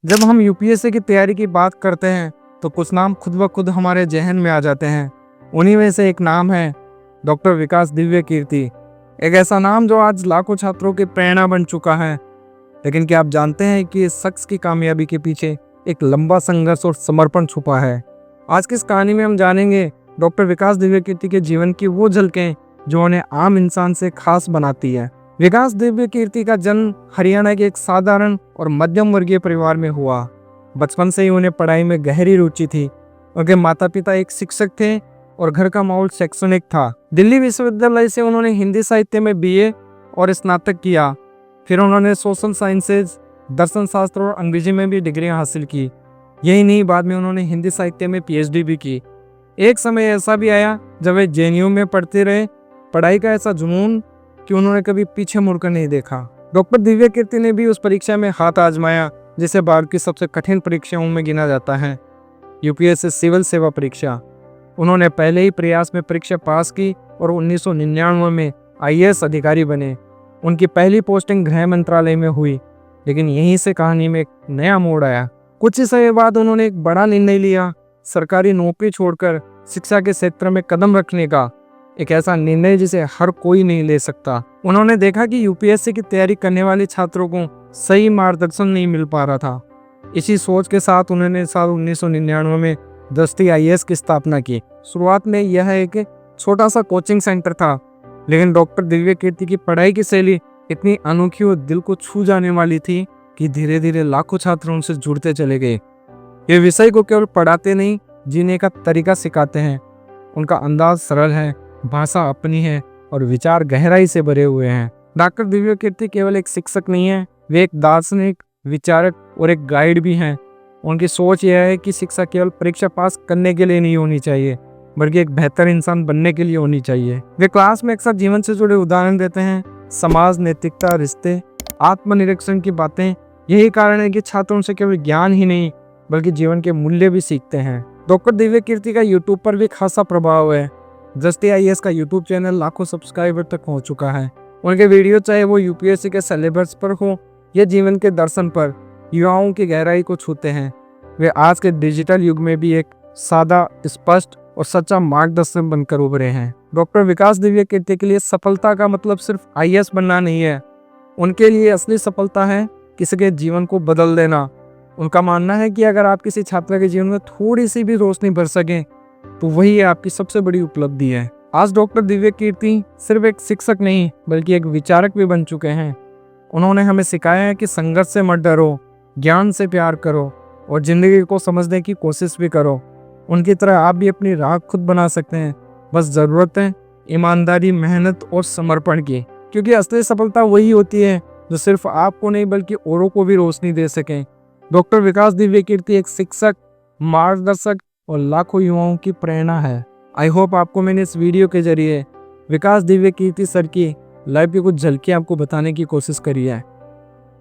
जब हम यूपीएससी की तैयारी की बात करते हैं तो कुछ नाम खुद ब खुद हमारे जहन में आ जाते हैं। उन्हीं में से एक नाम है डॉक्टर विकास दिव्य कीर्ति। एक ऐसा नाम जो आज लाखों छात्रों की प्रेरणा बन चुका है। लेकिन क्या आप जानते हैं कि इस शख्स की कामयाबी के पीछे एक लंबा संघर्ष और समर्पण छुपा है। आज की इस कहानी में हम जानेंगे डॉक्टर विकास दिव्य कीर्ति के जीवन की वो झलकें जो उन्हें आम इंसान से खास बनाती है। विकास दिव्य कीर्ति का जन्म हरियाणा के एक साधारण और मध्यम वर्गीय परिवार में हुआ। बचपन से ही उन्हें पढ़ाई में गहरी रुचि थी। उनके माता पिता एक शिक्षक थे और घर का माहौल शैक्षणिक था। दिल्ली विश्वविद्यालय से उन्होंने हिंदी साहित्य में बीए और स्नातक किया। फिर उन्होंने सोशल साइंसेज, दर्शन शास्त्र और अंग्रेजी में भी डिग्रियां हासिल की। यही नहीं, बाद में उन्होंने हिंदी साहित्य में पीएचडी भी की। एक समय ऐसा भी आया जब वे जेएनयू में पढ़ते रहे। पढ़ाई का ऐसा जुनून कि उन्होंने कभी पीछे मुड़कर नहीं देखा। डॉक्टर दिव्य कीर्ति ने भी उस परीक्षा में हाथ आजमाया जिसे भारत की सबसे कठिन परीक्षाओं में गिना जाता है, यूपीएससी सिविल सेवा परीक्षा। उन्होंने पहले ही प्रयास में परीक्षा पास की और 1999 में आईएएस अधिकारी बने। उनकी पहली पोस्टिंग गृह मंत्रालय में हुई। लेकिन यहीं से कहानी में एक नया मोड़ आया। कुछ ही समय बाद उन्होंने एक बड़ा निर्णय लिया, सरकारी नौकरी छोड़कर शिक्षा के क्षेत्र में कदम रखने का। एक ऐसा निर्णय जिसे हर कोई नहीं ले सकता। उन्होंने देखा कि यूपीएससी की तैयारी करने वाले छात्रों को सही मार्गदर्शन नहीं मिल पा रहा था। इसी सोच के साथ उन्होंने साल 1999 में दृष्टि आईएएस की स्थापना की। शुरुआत में यह एक छोटा सा कोचिंग सेंटर था, लेकिन डॉक्टर दिव्य कीर्ति की पढ़ाई की शैली इतनी अनोखी और दिल को छू जाने वाली थी कि धीरे धीरे लाखों छात्र उनसे जुड़ते चले गए। ये विषय को केवल पढ़ाते नहीं, जीने का तरीका सिखाते हैं। उनका अंदाज सरल है, भाषा अपनी है और विचार गहराई से भरे हुए हैं। डॉक्टर दिव्य कीर्ति केवल एक शिक्षक नहीं है, वे एक दार्शनिक, विचारक और एक गाइड भी हैं। उनकी सोच यह है कि शिक्षा केवल परीक्षा पास करने के लिए नहीं होनी चाहिए, बल्कि एक बेहतर इंसान बनने के लिए होनी चाहिए। वे क्लास में अक्सर जीवन से जुड़े उदाहरण देते हैं, समाज, नैतिकता, रिश्ते, आत्मनिरीक्षण की बातें। यही कारण है कि छात्र उनसे केवल ज्ञान ही नहीं बल्कि जीवन के मूल्य भी सीखते हैं। डॉक्टर दिव्य कीर्ति का यूट्यूब पर भी खासा प्रभाव है। दृष्टि आईएएस का यूट्यूब चैनल लाखों सब्सक्राइबर तक पहुंच चुका है। उनके वीडियो चाहे वो यूपीएससी के सिलेबस पर हो या जीवन के दर्शन पर, युवाओं की गहराई को छूते हैं। वे आज के डिजिटल युग में भी एक सादा, स्पष्ट और सच्चा मार्गदर्शन बनकर उभरे हैं। डॉक्टर विकास दिव्य कीर्ति के लिए सफलता का मतलब सिर्फ आईएएस बनना नहीं है। उनके लिए असली सफलता है किसी के जीवन को बदल देना। उनका मानना है कि अगर आप किसी छात्र के जीवन में थोड़ी सी भी रोशनी भर सकें तो वही आपकी सबसे बड़ी उपलब्धि है। आज डॉक्टर दिव्य कीर्ति सिर्फ एक शिक्षक नहीं बल्कि एक विचारक भी बन चुके हैं। उन्होंने हमें सिखाया है कि संघर्ष से मत डरो, ज्ञान से प्यार करो और जिंदगी को समझने की कोशिश भी करो। उनकी तरह आप भी अपनी राह खुद बना सकते हैं। बस जरूरत है ईमानदारी, मेहनत और समर्पण की, क्योंकि असली सफलता वही होती है जो सिर्फ आपको नहीं बल्कि औरों को भी रोशनी दे सके। डॉक्टर विकास दिव्य कीर्ति एक शिक्षक, मार्गदर्शक और लाखों युवाओं की प्रेरणा है। आई होप आपको मैंने इस वीडियो के जरिए विकास दिव्य कीर्ति सर की लाइफ की कुछ झलकियां आपको बताने की कोशिश करी है।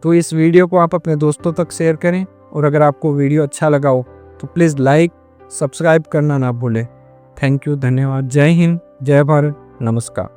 तो इस वीडियो को आप अपने दोस्तों तक शेयर करें और अगर आपको वीडियो अच्छा लगा हो तो प्लीज़ लाइक, सब्सक्राइब करना ना भूलें। थैंक यू, धन्यवाद। जय हिंद, जय भारत, नमस्कार।